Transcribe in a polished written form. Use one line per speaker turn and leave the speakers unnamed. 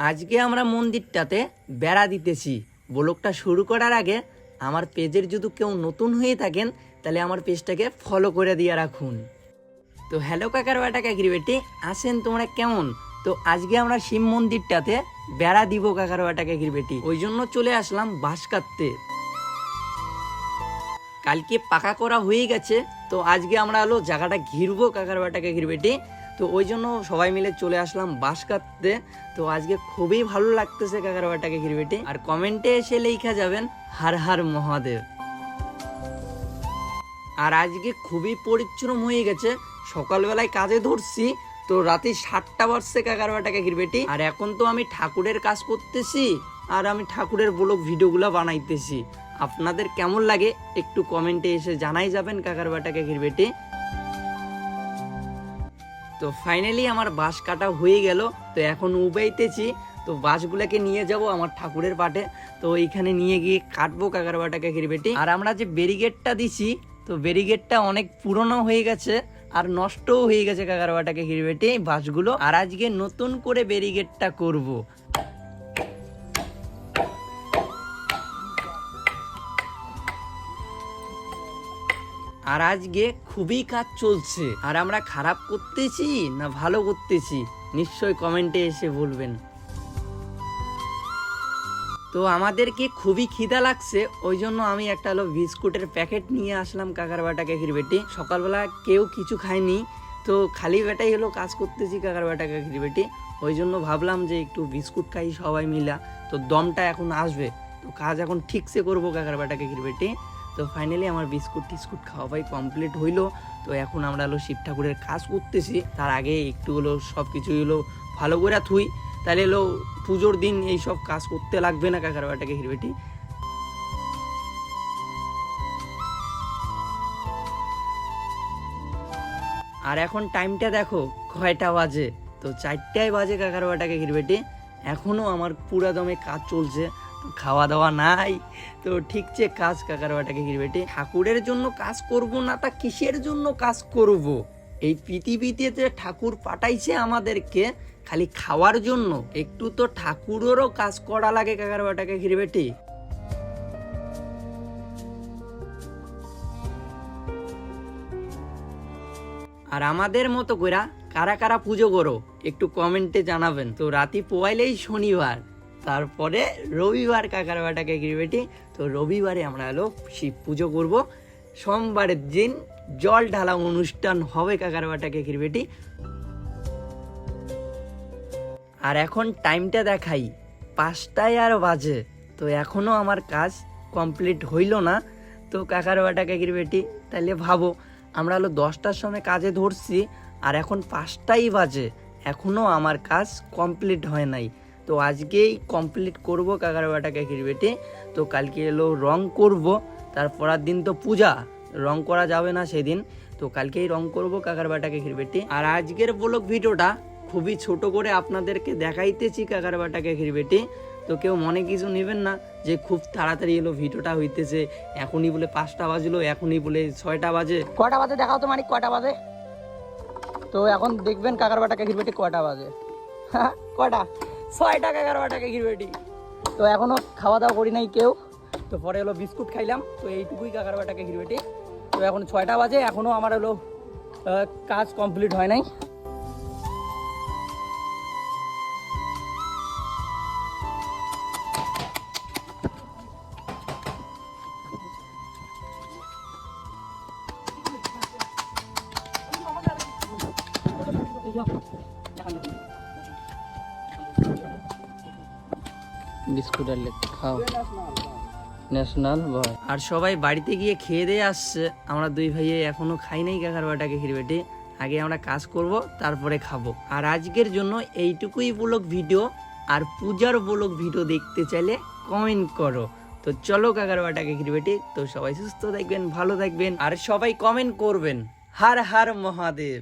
আজকে আমরা মন্দিরটাতে বেড়া দিতেছি। ব্লগটা শুরু করার আগে আমার পেজের যদি কেউ নতুন হয়ে থাকেন তাহলে আমার পেজটাকে ফলো করে দিয়ে রাখুন। তো হ্যালো কাকার বেটা কাকির বেটি, আসেন তোমরা কেমন? তো আজকে আমরা শিব মন্দিরটাতে বেড়া দিব কাকার বেটা কাকির বেটি, ওই জন্য চলে আসলাম বাঁশ কাটতে। কালকে পাকা করা হয়ে গেছে, তো আজকে আমরা হলো জায়গাটা ঘিরবো কাকার বেটা কাকির বেটি। তো ওই জন্য সবাই মিলে চলে আসলাম বাঁশ কাটতে। তো আজকে খুবই ভালো লাগতেছে কাকার বেটা কাকির বেটি। আর কমেন্টে এসে লেখা যাবেন হর হর মহাদেব। আর আজকে খুবই পরিশ্রম হয়ে গেছে, সকালবেলায় কাজে ধরছি তো রাতে 7টা বাজছে কাকার বেটা কাকির বেটি। আর এখন তো আমি ঠাকুরের কাজ করতেছি আর আমি ঠাকুরের ব্লগ ভিডিওগুলো বানাইতেছি। আপনাদের কেমন লাগে একটু কমেন্টে এসে জানাই যাবেন কাকার বেটা কাকির বেটি। তো ফাইনালি আমার বাঁশ কাটা হয়ে গেল, তো এখন উবাইতেছি। তো বাঁশগুলোকে নিয়ে যাব আমার ঠাকুরের পাটে, তো এইখানে নিয়ে গিয়ে কাটবো কাকার বেটা কাকির বেটি। আর আমরা যে ব্যারিকেডটা দিছি, তো ব্যারিকেডটা অনেক পুরনো হয়ে গেছে আর নষ্টও হয়ে গেছে কাকার বেটা কাকির বেটি বাঁশগুলো। আর আজকে নতুন করে ব্যারিকেডটা করব। আর আজকে খুবই কাজ চলছে। আর আমরা খারাপ করতেছি না ভালো করতেছি নিশ্চয়ই কমেন্টে এসে বলবেন। তো আমাদেরকে খুবই খিদা লাগছে, ওই জন্য আমি একটা হলো বিস্কুটের প্যাকেট নিয়ে আসলাম কাকার বেটা কাকির বেটি। সকালবেলা কেউ কিছু খায়নি, তো খালি বেটাই হলো কাজ করতেছি কাকার বেটা কাকির বেটি। ওই জন্য ভাবলাম যে একটু বিস্কুট খাই সবাই মিলা, তো দমটা এখন আসবে, তো কাজ এখন ঠিকসে করবো কাকার বেটা কাকির বেটি। তো ফাইনালি আমার বিস্কুট টিস্কুট খাওয়াই কমপ্লিট হইলো। তো এখন আমরা হলো শিব ঠাকুরের কাজ করতেছি, তার আগে একটু হলো সব কিছুই হলো ভালো করে থুই, তাহলে হলো পুজোর দিন এইসব কাজ করতে লাগবে না কাকার বেটা কাকির বেটি। আর এখন টাইমটা দেখো কয়টা বাজে, তো 4টায় বাজে কাকার বেটা কাকির বেটি। এখনো আমার পুরা দমে কাজ চলছে, তো খাওয়া দাওয়া নাই, তো ঠিকছে কাজ কাকার বেটা কাকির বেটি। ঠাকুরের জন্য কাজ করব না তা কিসের জন্য কাজ করব? এই পৃথিবীতে যে ঠাকুর পাঠাইছে আমাদেরকে খালি খাওয়ার জন্য, একটু তো ঠাকুরেরও কাজ করা লাগে কাকার বেটা কাকির বেটি। আর আমাদের মতো করে কারা কারা পুজো করো একটু কমেন্টে জানাবেন। তো রাতি পোয়াইলেই শনিবার, তারপরে রবিবার কাকার বেটা কাকির বেটি। তো রবিবারে আমরা হলো শিব পুজো করব, সোমবারের দিন জল ঢালা অনুষ্ঠান হবে কাকার বেটা কাকির বেটি। আর এখন টাইমটা দেখাই 5টায় আর বাজে, তো এখনো আমার কাজ কমপ্লিট হইল না। তো কাকার বেটা কাকির বেটি তাহলে ভাবো, আমরা হলো 10টার সময় কাজে ধরছি আর এখন 5টাই বাজে, এখনো আমার কাজ কমপ্লিট হয় নাই। তো আজকেই কমপ্লিট করব কাকার বেটা কাকির বেটি। তো কালকে এলো রং করব, তারপরের দিন তো পূজা, রং করা যাবে না সেদিন, তো কালকেই রং করব কাকার বেটা কাকির বেটি। আর আজকের ব্লগ ভিডিওটা খুবই ছোট করে আপনাদেরকে দেখাইতেছি কাকার বেটা কাকির বেটি। তো কেউ মনে কিছু নেবেন না যে খুব তাড়াতাড়ি এলো ভিডিওটা হইতেছে, এখনই বলে 5টা বাজলো, এখনই বলে 6টা বাজে। কয়টা বাজে দেখাও তো, মানে কয়টা বাজে? তো এখন দেখবেন কাকার বেটা কাকির বেটি কয়টা বাজে। কয়টা? 6টা কাকার বেটা কাকির বেটি। তো এখনো খাওয়া দাওয়া করি নাই কেউ, তো পরে হলো বিস্কুট খাইলাম, তো এইটুকুই কাকার বেটা কাকির বেটি। তো এখন 6টা বাজে, এখনো আমার হলো কাজ কমপ্লিট হয় নাই। বিস্কুট আর খাও ন্যাশনাল বয়। আর সবাই বাড়িতে গিয়ে খেয়ে দিয়ে আসছে, আমরা দুই ভাইয়ে এখনো খাই নাই কাকার বেটা কাকির বেটি। আগে আমরা কাজ করব তারপরে খাবো। আর আজকের জন্য এইটুকুই ব্লগ ভিডিও। আর পূজার ব্লগ ভিডিও দেখতে চাইলে কমেন্ট করো। তো চলো কাকার বেটা কাকির বেটি, তো সবাই সুস্থ থাকবেন, ভালো থাকবেন, আর সবাই কমেন্ট করবেন হর হর মহাদেব।